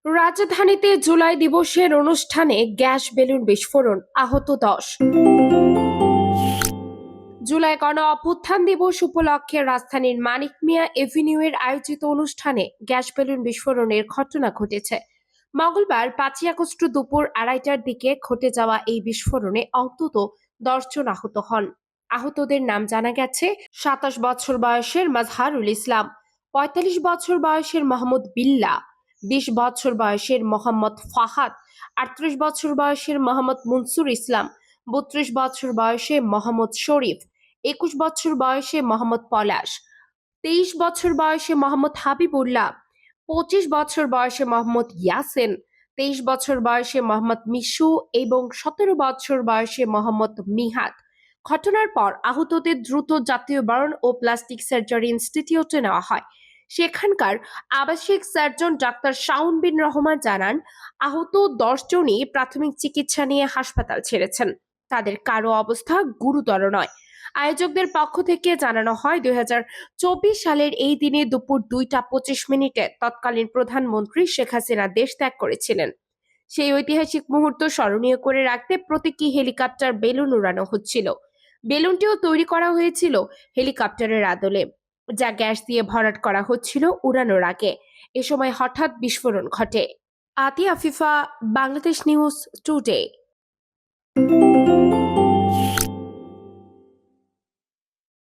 রাজধানীতে জুলাই দিবসের অনুষ্ঠানে গ্যাস বেলুন বিস্ফোরণ, আহত 10। জুলাই গণ অভ্যুত্থান দিবস উপলক্ষে রাজধানীর মানিক মিয়া এভিনিউয়ের আয়োজিত অনুষ্ঠানে গ্যাস বেলুন বিস্ফোরণের ঘটনা ঘটেছে। মঙ্গলবার 5ই আগস্ট দুপুর 2:30টার দিকে ঘটে যাওয়া এই বিস্ফোরণে অন্তত 10 জন আহত হন। আহতদের নাম জানা গেছে: 27 বছর বয়সের মাজহারুল ইসলাম, 45 বছর বয়সের মোহাম্মদ বিল্লাহ, 20 বছর বয়সের মোহাম্মদ ফাহাদ, 38 বছর বয়সের মোহাম্মদ মনসুর ইসলাম, 32 বছর বয়সে মোহাম্মদ শরীফ, 21 বছর বয়সে মোহাম্মদ পলাশ, 23 বছর বয়সে মোহাম্মদ হাবিবুল্লাহ, 25 বছর বয়সে মোহাম্মদ ইয়াসিন, 23 বছর বয়সে মোহাম্মদ মিশু এবং 17 বছর বয়সে মোহাম্মদ মিহাদ। ঘটনার পর আহতদের দ্রুত জাতীয় বার্ন ও প্লাস্টিক সার্জারি ইনস্টিটিউটে নেওয়া হয়। সেখানকার আবাসিক সার্জন ডাক্তার শাওন বিন রহমান জানান, আহত 10 জনই প্রাথমিক চিকিৎসা নিয়ে হাসপাতাল ছেড়েছেন। তাদের কারো অবস্থা গুরুতর নয়। আয়োজকদের পক্ষ থেকে জানানো হয়, 2024 সালের এই দিনে দুপুর 2টা 25 মিনিটে তৎকালীন প্রধানমন্ত্রী শেখ হাসিনা দেশ ত্যাগ করেছিলেন। সেই ঐতিহাসিক মুহূর্ত স্মরণীয় করে রাখতে প্রতীকী হেলিকপ্টার বেলুন উড়ানো হচ্ছিল। বেলুনটিও তৈরি করা হয়েছিল হেলিকপ্টারের আদলে, যা গ্যাস দিয়ে ভরাট করা হচ্ছিল উড়ানোর আগে। এ সময় হঠাৎ বিস্ফোরণ ঘটে। আতিয়া আফিফা, বাংলাদেশ নিউজ টুডে।